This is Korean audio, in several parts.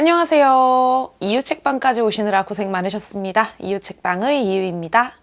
안녕하세요. 이유책방까지 오시느라 고생 많으셨습니다. 이유책방의 이유입니다.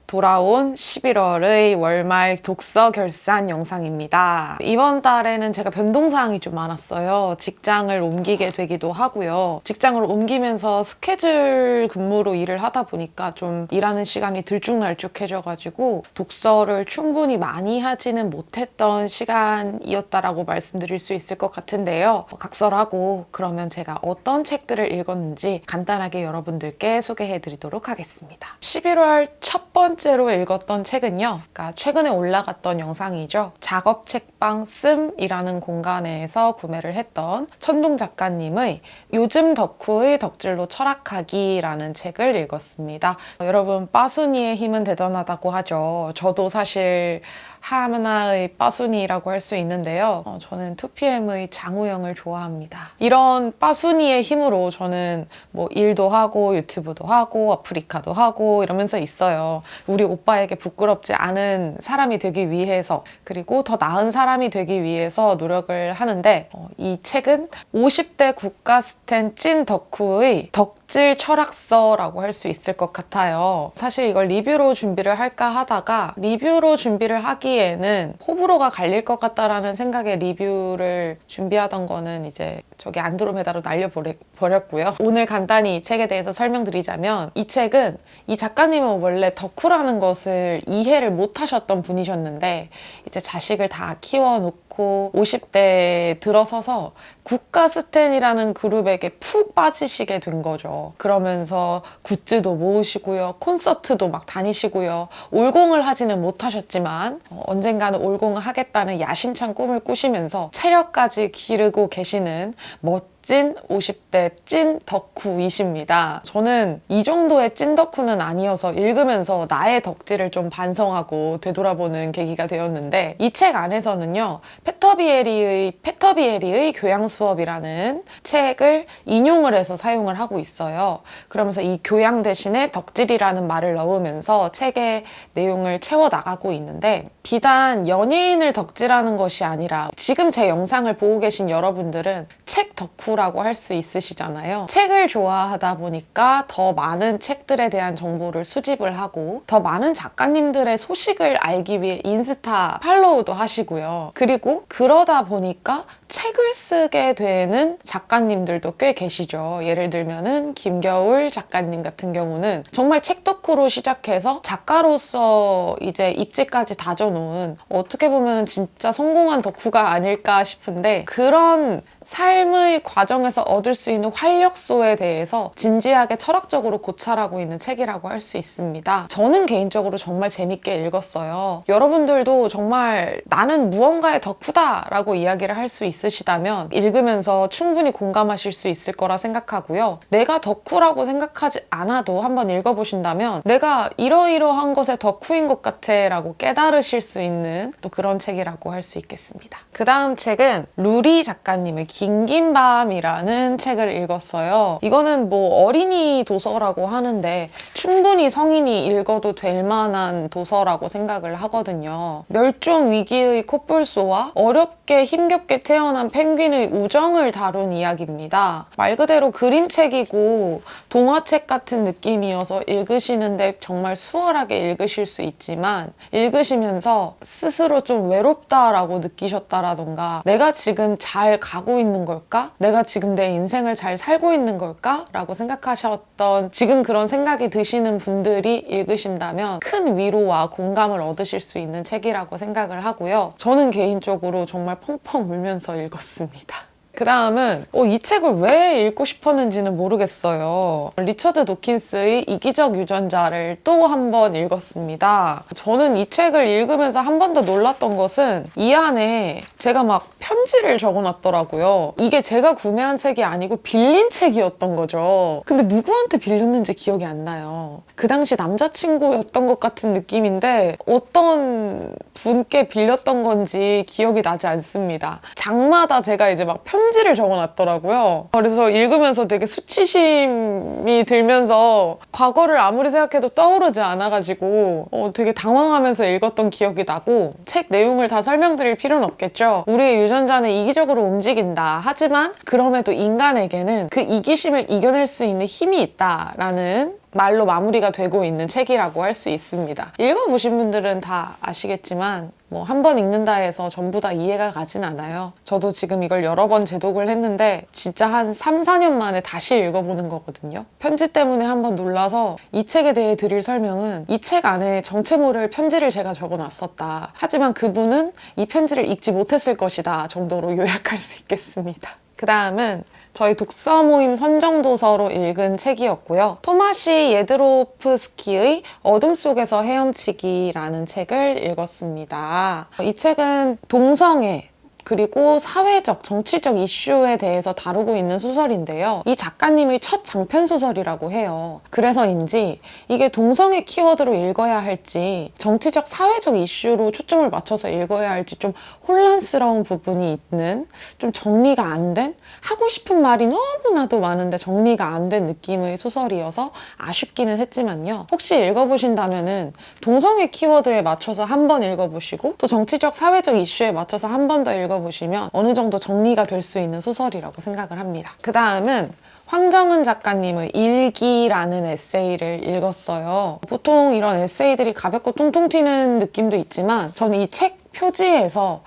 돌아온 11월의 월말 독서 결산 영상입니다. 이번 달에는 제가 변동사항이 좀 많았어요. 직장을 옮기게 되기도 하고요. 직장을 옮기면서 스케줄 근무로 일을 하다 보니까 좀 일하는 시간이 들쭉날쭉해져가지고 독서를 충분히 많이 하지는 못했던 시간이었다라고 말씀드릴 수 있을 것 같은데요. 각설하고 그러면 제가 어떤 책들을 읽었는지 간단하게 여러분들께 소개해드리도록 하겠습니다. 11월 첫 번째로 읽었던 책은요, 그러니까 최근에 올라갔던 영상이죠. 작업책방 씀이라는 공간에서 구매를 했던 천둥 작가님의 요즘 덕후의 덕질로 철학하기라는 책을 읽었습니다. 여러분, 빠순이의 힘은 대단하다고 하죠. 저도 사실 하나의 빠순이라고 할 수 있는데요. 저는 2PM의 장우영을 좋아합니다. 이런 빠순이의 힘으로 저는 뭐 일도 하고 유튜브도 하고 아프리카도 하고 이러면서 있어요. 우리 오빠에게 부끄럽지 않은 사람이 되기 위해서, 그리고 더 나은 사람이 되기 위해서 노력을 하는데, 이 책은 50대 국가 스탠 찐 덕후의 덕질 철학서라고 할 수 있을 것 같아요. 사실 이걸 리뷰로 준비를 할까 하다가 리뷰로 준비를 하기에는 호불호가 갈릴 것 같다라는 생각에 리뷰를 준비하던 거는 이제 저기 안드로메다로 날려버렸고요. 오늘 간단히 이 책에 대해서 설명드리자면, 이 책은 이 작가님은 원래 덕후라는 것을 이해를 못 하셨던 분이셨는데, 이제 자식을 다 키워놓고 50대에 들어서서 국가 스탠이라는 그룹에게 푹 빠지시게 된 거죠. 그러면서 굿즈도 모으시고요, 콘서트도 막 다니시고요, 올공을 하지는 못하셨지만 언젠가는 올공을 하겠다는 야심찬 꿈을 꾸시면서 체력까지 기르고 계시는 멋진 50대 찐 덕후이십니다. 저는 이 정도의 찐 덕후는 아니어서 읽으면서 나의 덕질을 좀 반성하고 되돌아보는 계기가 되었는데, 이 책 안에서는요, 페터비에리의 교양 수업이라는 책을 인용을 해서 사용을 하고 있어요. 그러면서 이 교양 대신에 덕질이라는 말을 넣으면서 책의 내용을 채워나가고 있는데, 비단 연예인을 덕질하는 것이 아니라 지금 제 영상을 보고 계신 여러분들은 책 덕후라고 할 수 있으시잖아요. 책을 좋아하다 보니까 더 많은 책들에 대한 정보를 수집을 하고 더 많은 작가님들의 소식을 알기 위해 인스타 팔로우도 하시고요. 그리고 그러다 보니까 책을 쓰게 되는 작가님들도 꽤 계시죠. 예를 들면은 김겨울 작가님 같은 경우는 정말 책 덕후로 시작해서 작가로서 이제 입지까지 다져놓은, 어떻게 보면 진짜 성공한 덕후가 아닐까 싶은데, 그런 삶의 과정에서 얻을 수 있는 활력소에 대해서 진지하게 철학적으로 고찰하고 있는 책이라고 할 수 있습니다. 저는 개인적으로 정말 재밌게 읽었어요. 여러분들도 정말 나는 무언가의 덕후다 라고 이야기를 할 수 있으시다면 읽으면서 충분히 공감하실 수 있을 거라 생각하고요. 내가 덕후라고 생각하지 않아도 한번 읽어보신다면 내가 이러이러한 것에 덕후인 것 같아 라고 깨달으실 수 있는 또 그런 책이라고 할 수 있겠습니다. 그 다음 책은 루리 작가님의 긴긴밤이라는 책을 읽었어요. 이거는 뭐 어린이 도서라고 하는데 충분히 성인이 읽어도 될 만한 도서라고 생각을 하거든요. 멸종 위기의 코뿔소와 어렵게 힘겹게 태어난 펭귄의 우정을 다룬 이야기입니다. 말 그대로 그림책이고 동화책 같은 느낌이어서 읽으시는데 정말 수월하게 읽으실 수 있지만, 읽으시면서 스스로 좀 외롭다라고 느끼셨다라던가, 내가 지금 잘 가고 있는 걸까? 내가 지금 내 인생을 잘 살고 있는 걸까? 라고 생각하셨던, 지금 그런 생각이 드시는 분들이 읽으신다면 큰 위로와 공감을 얻으실 수 있는 책이라고 생각을 하고요. 저는 개인적으로 정말 펑펑 울면서 읽었습니다. 그 다음은 이 책을 왜 읽고 싶었는지는 모르겠어요. 리처드 도킨스의 이기적 유전자를 또 한 번 읽었습니다. 저는 이 책을 읽으면서 한 번 더 놀랐던 것은 이 안에 제가 막 편지를 적어놨더라고요. 이게 제가 구매한 책이 아니고 빌린 책이었던 거죠. 근데 누구한테 빌렸는지 기억이 안 나요. 그 당시 남자친구였던 것 같은 느낌인데 어떤 분께 빌렸던 건지 기억이 나지 않습니다. 장마다 제가 이제 막 편지 편지를 적어놨더라고요. 그래서 읽으면서 되게 수치심이 들면서 과거를 아무리 생각해도 떠오르지 않아가지고 되게 당황하면서 읽었던 기억이 나고, 책 내용을 다 설명드릴 필요는 없겠죠. 우리의 유전자는 이기적으로 움직인다. 하지만 그럼에도 인간에게는 그 이기심을 이겨낼 수 있는 힘이 있다라는 말로 마무리가 되고 있는 책이라고 할 수 있습니다. 읽어보신 분들은 다 아시겠지만 한 번 읽는다 해서 전부 다 이해가 가진 않아요. 저도 지금 이걸 여러 번 재독을 했는데 진짜 한 3, 4년 만에 다시 읽어보는 거거든요. 편지 때문에 한번 놀라서 이 책에 대해 드릴 설명은, 이 책 안에 정체 모를 편지를 제가 적어놨었다. 하지만 그분은 이 편지를 읽지 못했을 것이다 정도로 요약할 수 있겠습니다. 그 다음은 저희 독서 모임 선정도서로 읽은 책이었고요. 토마시 예드로프스키의 어둠 속에서 헤엄치기라는 책을 읽었습니다. 이 책은 동성애, 그리고 사회적, 정치적 이슈에 대해서 다루고 있는 소설인데요. 이 작가님의 첫 장편 소설이라고 해요. 그래서인지 이게 동성애 키워드로 읽어야 할지, 정치적, 사회적 이슈로 초점을 맞춰서 읽어야 할지 좀 혼란스러운 부분이 있는, 좀 정리가 안 된, 하고 싶은 말이 너무나도 많은데 정리가 안 된 느낌의 소설이어서 아쉽기는 했지만요. 혹시 읽어보신다면은 동성애 키워드에 맞춰서 한 번 읽어보시고, 또 정치적, 사회적 이슈에 맞춰서 한 번 더 읽어보시면 어느 정도 정리가 될 수 있는 소설이라고 생각을 합니다. 그 다음은 황정은 작가님의 일기라는 에세이를 읽었어요. 보통 이런 에세이들이 가볍고 통통 튀는 느낌도 있지만 저는 이 책 표지에서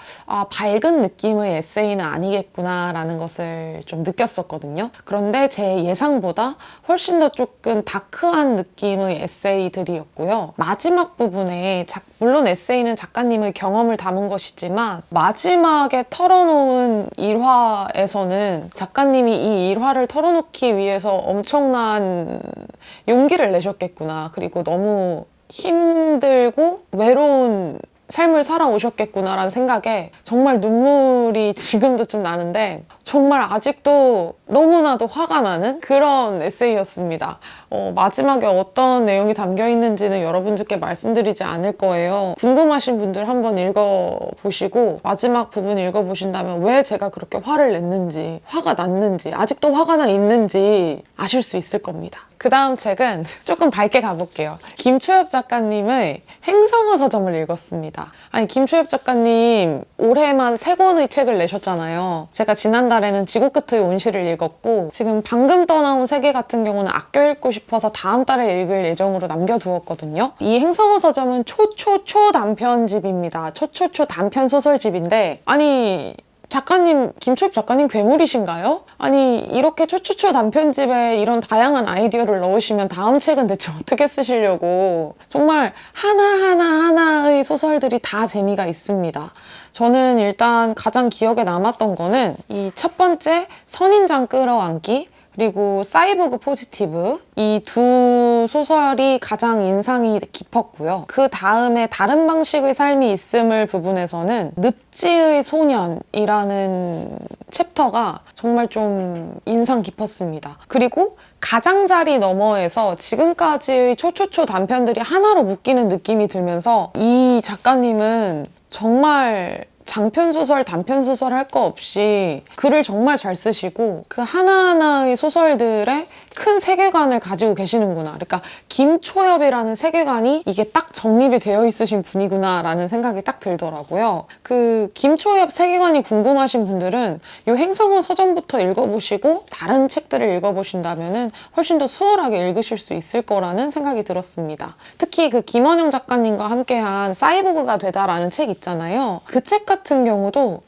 밝은 느낌의 에세이는 아니겠구나 라는 것을 좀 느꼈었거든요. 그런데 제 예상보다 훨씬 더 조금 다크한 느낌의 에세이들이었고요. 마지막 부분에 물론 에세이는 작가님의 경험을 담은 것이지만 마지막에 털어놓은 일화에서는 작가님이 이 일화를 털어놓기 위해서 엄청난 용기를 내셨겠구나. 그리고 너무 힘들고 외로운 삶을 살아오셨겠구나라는 생각에 정말 눈물이 지금도 좀 나는데, 정말 아직도 너무나도 화가 나는 그런 에세이였습니다. 마지막에 어떤 내용이 담겨 있는지는 여러분들께 말씀드리지 않을 거예요. 궁금하신 분들 한번 읽어보시고 마지막 부분 읽어보신다면 왜 제가 그렇게 화를 냈는지, 화가 났는지, 아직도 화가 나 있는지 아실 수 있을 겁니다. 그 다음 책은 조금 밝게 가볼게요. 김초엽 작가님의 행성어 서점을 읽었습니다. 아니, 김초엽 작가님 올해만 3권의 책을 내셨잖아요. 제가 지난달에는 지구 끝의 온실을 읽었고, 지금 방금 떠나온 세계 같은 경우는 아껴 읽고 싶어서 다음 달에 읽을 예정으로 남겨두었거든요. 이 행성어 서점은 초초초 단편집입니다. 초초초 단편 소설집인데, 아니, 작가님, 김초엽 작가님 괴물이신가요? 아니, 이렇게 초초초 단편집에 이런 다양한 아이디어를 넣으시면 다음 책은 대체 어떻게 쓰시려고. 정말 하나의 소설들이 다 재미가 있습니다. 저는 일단 가장 기억에 남았던 거는 이 첫 번째 선인장 끌어안기, 그리고 사이보그 포지티브, 이 두 소설이 가장 인상이 깊었고요. 그 다음에 다른 방식의 삶이 있음을 부분에서는 늪지의 소년이라는 챕터가 정말 좀 인상 깊었습니다. 그리고 가장자리 너머에서 지금까지의 초초초 단편들이 하나로 묶이는 느낌이 들면서 이 작가님은 정말 장편소설, 단편소설 할 거 없이 글을 정말 잘 쓰시고 그 하나하나의 소설들의 큰 세계관을 가지고 계시는구나. 그러니까 김초엽이라는 세계관이 이게 딱 정립이 되어 있으신 분이구나 라는 생각이 딱 들더라고요. 그 김초엽 세계관이 궁금하신 분들은 이 행성어 서점부터 읽어보시고 다른 책들을 읽어보신다면 훨씬 더 수월하게 읽으실 수 있을 거라는 생각이 들었습니다. 특히 그 김원영 작가님과 함께한 사이보그가 되다라는 책 있잖아요. 그 책 같은 경우도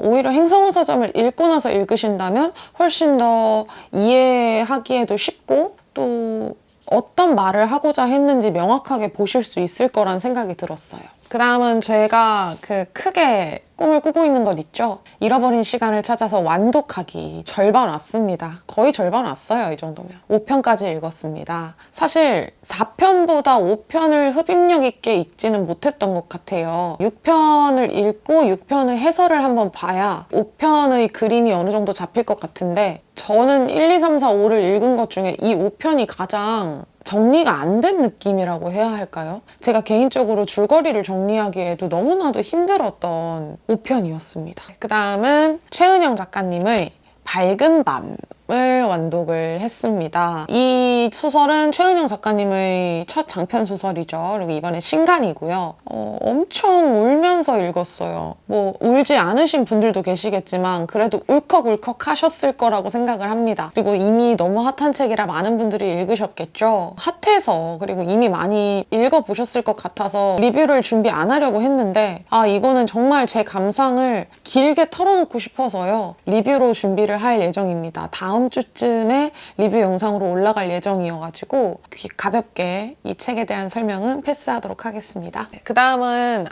오히려 행성어 서점을 읽고 나서 읽으신다면 훨씬 더 이해하기에도 쉽고 또 어떤 말을 하고자 했는지 명확하게 보실 수 있을 거란 생각이 들었어요. 그 다음은 제가 크게 꿈을 꾸고 있는 것 있죠? 잃어버린 시간을 찾아서 완독하기. 절반 왔습니다. 거의 절반 왔어요, 이 정도면. 5편까지 읽었습니다. 사실 4편보다 5편을 흡입력 있게 읽지는 못했던 것 같아요. 6편을 읽고 6편의 해설을 한번 봐야 5편의 그림이 어느 정도 잡힐 것 같은데, 저는 1, 2, 3, 4, 5를 읽은 것 중에 이 5편이 가장 정리가 안 된 느낌이라고 해야 할까요? 제가 개인적으로 줄거리를 정리하기에도 너무나도 힘들었던 5편이었습니다. 그 다음은 최은영 작가님의 밝은 밤을 완독을 했습니다. 이 소설은 최은영 작가님의 첫 장편 소설이죠. 그리고 이번에 신간이고요. 엄청 울면서 읽었어요. 뭐 울지 않으신 분들도 계시겠지만 그래도 울컥울컥 하셨을 거라고 생각을 합니다. 그리고 이미 너무 핫한 책이라 많은 분들이 읽으셨겠죠. 핫해서 그리고 이미 많이 읽어보셨을 것 같아서 리뷰를 준비 안 하려고 했는데 이거는 정말 제 감상을 길게 털어놓고 싶어서요. 리뷰로 준비를 할 예정입니다. 다음 주쯤에 리뷰 영상으로 올라갈 예정이어가지고 가볍게 이 책에 대한 설명은 패스하도록 하겠습니다. 그 다음은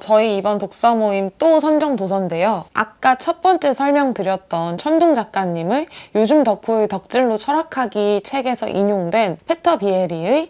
저희 이번 독서 모임 또 선정 도서인데요. 아까 첫 번째 설명드렸던 천둥 작가님의 요즘 덕후의 덕질로 철학하기 책에서 인용된 페터 비에리의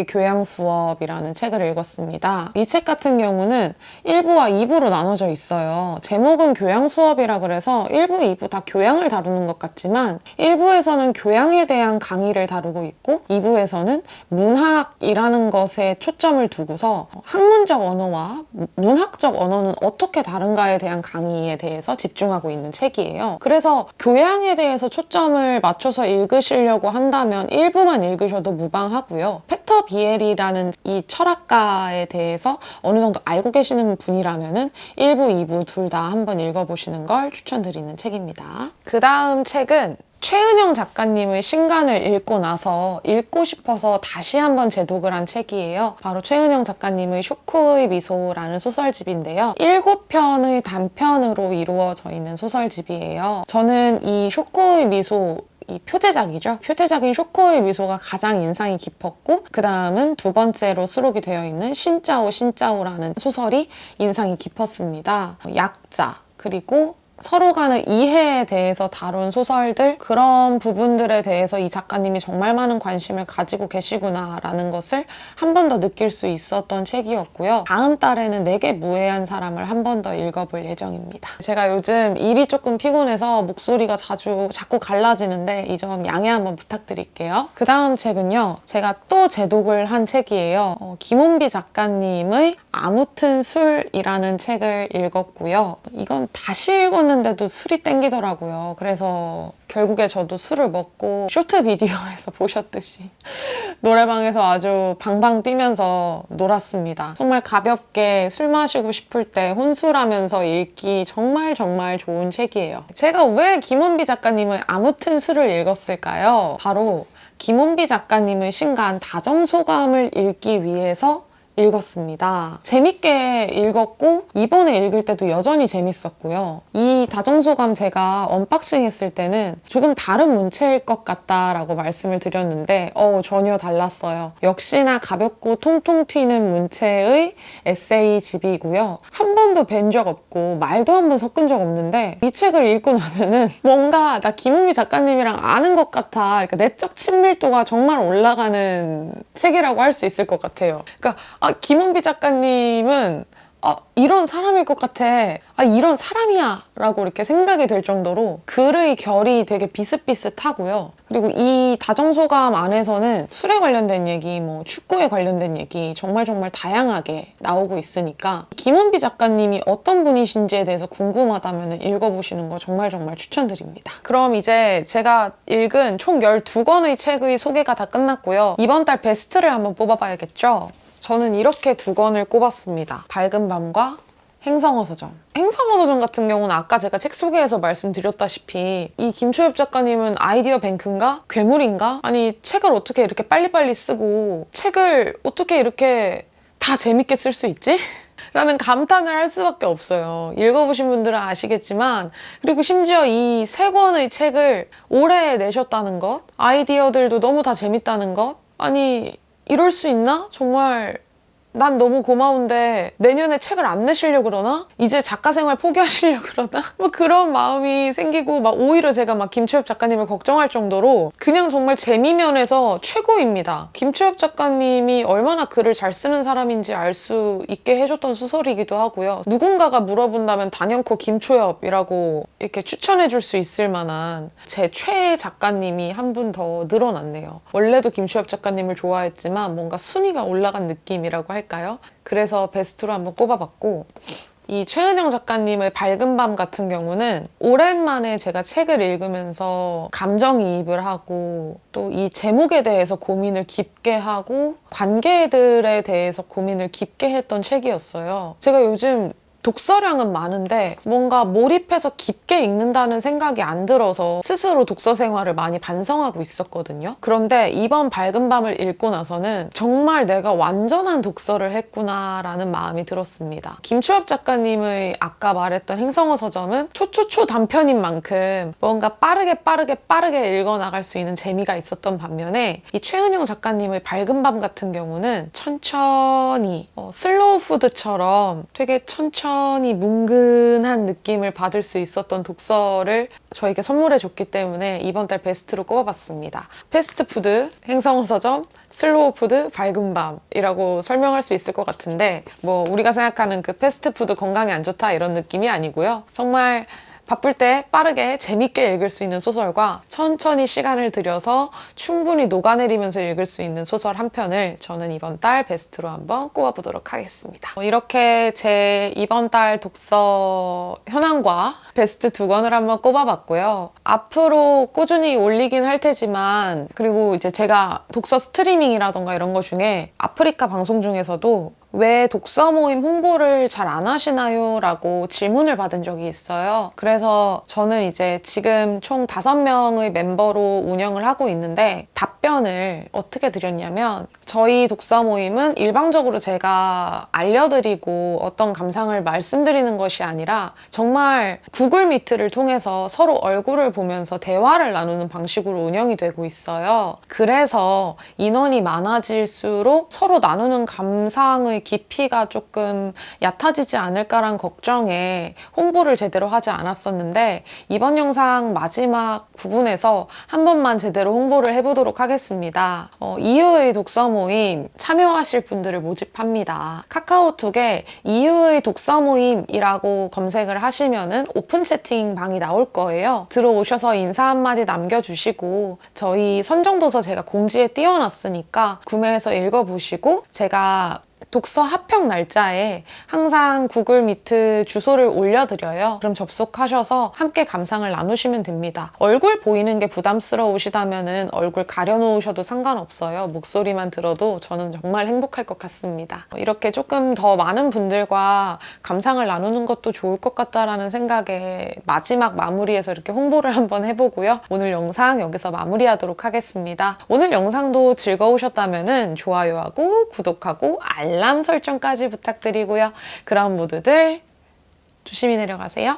교양 수업이라는 책을 읽었습니다. 이 책 같은 경우는 1부와 2부로 나눠져 있어요. 제목은 교양 수업이라 그래서 1부, 2부 다 교양을 다루는 것 같지만 1부에서는 교양에 대한 강의를 다루고 있고 2부에서는 문학이라는 것에 초점을 두고서 학문적 언어와 문학적 언어는 어떻게 다른가에 대한 강의에 대해서 집중하고 있는 책이에요. 그래서 교양에 대해서 초점을 맞춰서 읽으시려고 한다면 1부만 읽으셔도 무방하고요. 페터 비에리라는 이 철학가에 대해서 어느 정도 알고 계시는 분이라면은 1부, 2부 둘 다 한번 읽어보시는 걸 추천드리는 책입니다. 그 다음 책은 최은영 작가님의 신간을 읽고 나서 읽고 싶어서 다시 한번 재독을 한 책이에요. 바로 최은영 작가님의 쇼코의 미소라는 소설집인데요. 7편의 단편으로 이루어져 있는 소설집이에요. 저는 이 쇼코의 미소 이 표제작이죠. 표제작인 쇼코의 미소가 가장 인상이 깊었고 그 다음은 두 번째로 수록이 되어 있는 신짜오라는 소설이 인상이 깊었습니다. 약자 그리고 서로 간의 이해에 대해서 다룬 소설들 그런 부분들에 대해서 이 작가님이 정말 많은 관심을 가지고 계시구나라는 것을 한 번 더 느낄 수 있었던 책이었고요. 다음 달에는 내게 무해한 사람을 한 번 더 읽어볼 예정입니다. 제가 요즘 일이 조금 피곤해서 목소리가 자꾸 갈라지는데 이 점 양해 한번 부탁드릴게요. 그 다음 책은요. 제가 또 재독을 한 책이에요. 김원비 작가님의 아무튼 술이라는 책을 읽었고요. 이건 다시 읽었는데도 술이 땡기더라고요. 그래서 결국에 저도 술을 먹고 쇼트 비디오에서 보셨듯이 노래방에서 아주 방방 뛰면서 놀았습니다. 정말 가볍게 술 마시고 싶을 때 혼술하면서 읽기 정말 좋은 책이에요. 제가 왜 김원비 작가님의 아무튼 술을 읽었을까요? 바로 김원비 작가님의 신간 다정소감을 읽기 위해서 읽었습니다. 재밌게 읽었고 이번에 읽을 때도 여전히 재밌었고요. 이 다정소감 제가 언박싱 했을 때는 조금 다른 문체일 것 같다라고 말씀을 드렸는데 전혀 달랐어요. 역시나 가볍고 통통 튀는 문체의 에세이 집이고요. 한 번도 뵌 적 없고 말도 한 번 섞은 적 없는데 이 책을 읽고 나면은 뭔가 나 김은미 작가님이랑 아는 것 같아. 그러니까 내적 친밀도가 정말 올라가는 책이라고 할 수 있을 것 같아요. 그러니까 김은비 작가님은 이런 사람일 것 같아. 이런 사람이야 라고 이렇게 생각이 될 정도로 글의 결이 되게 비슷비슷하고요. 그리고 이 다정소감 안에서는 술에 관련된 얘기, 축구에 관련된 얘기 정말 다양하게 나오고 있으니까 김은비 작가님이 어떤 분이신지에 대해서 궁금하다면 읽어보시는 거 정말 추천드립니다. 그럼 이제 제가 읽은 총 12권의 책의 소개가 다 끝났고요. 이번 달 베스트를 한번 뽑아봐야겠죠? 저는 이렇게 2권을 꼽았습니다. 밝은 밤과 행성어서점. 행성어서점 같은 경우는 아까 제가 책 소개에서 말씀드렸다시피 이 김초엽 작가님은 아이디어 뱅크인가? 괴물인가? 아니 책을 어떻게 이렇게 빨리빨리 쓰고 책을 어떻게 이렇게 다 재밌게 쓸 수 있지? 라는 감탄을 할 수밖에 없어요. 읽어보신 분들은 아시겠지만 그리고 심지어 이 3권의 책을 올해 내셨다는 것 아이디어들도 너무 다 재밌다는 것 아니 이럴 수 있나? 정말 난 너무 고마운데 내년에 책을 안 내시려고 그러나? 이제 작가 생활 포기하시려고 그러나? 그런 마음이 생기고 오히려 제가 김초엽 작가님을 걱정할 정도로 그냥 정말 재미면에서 최고입니다. 김초엽 작가님이 얼마나 글을 잘 쓰는 사람인지 알 수 있게 해줬던 소설이기도 하고요. 누군가가 물어본다면 단연코 김초엽이라고 이렇게 추천해 줄 수 있을 만한 제 최애 작가님이 한 분 더 늘어났네요. 원래도 김초엽 작가님을 좋아했지만 뭔가 순위가 올라간 느낌이라고 할까요? 그래서 베스트로 한번 꼽아봤고 이 최은영 작가님의 밝은 밤 같은 경우는 오랜만에 제가 책을 읽으면서 감정이입을 하고 또 이 제목에 대해서 고민을 깊게 하고 관계들에 대해서 고민을 깊게 했던 책이었어요. 제가 요즘 독서량은 많은데 뭔가 몰입해서 깊게 읽는다는 생각이 안 들어서 스스로 독서 생활을 많이 반성하고 있었거든요. 그런데 이번 밝은 밤을 읽고 나서는 정말 내가 완전한 독서를 했구나라는 마음이 들었습니다. 김추엽 작가님의 아까 말했던 행성어 서점은 초초초 단편인 만큼 뭔가 빠르게 읽어나갈 수 있는 재미가 있었던 반면에 이 최은영 작가님의 밝은 밤 같은 경우는 천천히 슬로우 푸드처럼 되게 천천히 뭉근한 느낌을 받을 수 있었던 독서를 저에게 선물해 줬기 때문에 이번 달 베스트로 꼽아봤습니다. 패스트푸드, 행성어 서점, 슬로우 푸드, 밝은 밤이라고 설명할 수 있을 것 같은데 뭐 우리가 생각하는 그 패스트푸드 건강에 안 좋다 이런 느낌이 아니고요. 정말 바쁠 때 빠르게 재밌게 읽을 수 있는 소설과 천천히 시간을 들여서 충분히 녹아내리면서 읽을 수 있는 소설 한 편을 저는 이번 달 베스트로 한번 꼽아보도록 하겠습니다. 이렇게 제 이번 달 독서 현황과 베스트 두 권을 한번 꼽아봤고요. 앞으로 꾸준히 올리긴 할 테지만 그리고 이제 제가 독서 스트리밍이라던가 이런 거 중에 아프리카 방송 중에서도 왜 독서 모임 홍보를 잘 안 하시나요? 라고 질문을 받은 적이 있어요. 그래서 저는 이제 지금 총 5명의 멤버로 운영을 하고 있는데 답변을 어떻게 드렸냐면 저희 독서 모임은 일방적으로 제가 알려드리고 어떤 감상을 말씀드리는 것이 아니라 정말 구글 미트를 통해서 서로 얼굴을 보면서 대화를 나누는 방식으로 운영이 되고 있어요. 그래서 인원이 많아질수록 서로 나누는 감상의 깊이가 조금 얕아지지 않을까란 걱정에 홍보를 제대로 하지 않았었는데 이번 영상 마지막 부분에서 한 번만 제대로 홍보를 해보도록 하겠습니다. 이유의 독서 모임 참여하실 분들을 모집합니다. 카카오톡에 이유의 독서 모임이라고 검색을 하시면은 오픈 채팅 방이 나올 거예요. 들어오셔서 인사 한마디 남겨주시고 저희 선정도서 제가 공지에 띄워놨으니까 구매해서 읽어보시고 제가 독서 합평 날짜에 항상 구글 미트 주소를 올려드려요. 그럼 접속하셔서 함께 감상을 나누시면 됩니다. 얼굴 보이는 게 부담스러우시다면 얼굴 가려놓으셔도 상관없어요. 목소리만 들어도 저는 정말 행복할 것 같습니다. 이렇게 조금 더 많은 분들과 감상을 나누는 것도 좋을 것 같다라는 생각에 마지막 마무리에서 이렇게 홍보를 한번 해보고요. 오늘 영상 여기서 마무리하도록 하겠습니다. 오늘 영상도 즐거우셨다면 좋아요하고 구독하고 알람 설정까지 부탁드리고요. 그럼 모두들 조심히 내려가세요.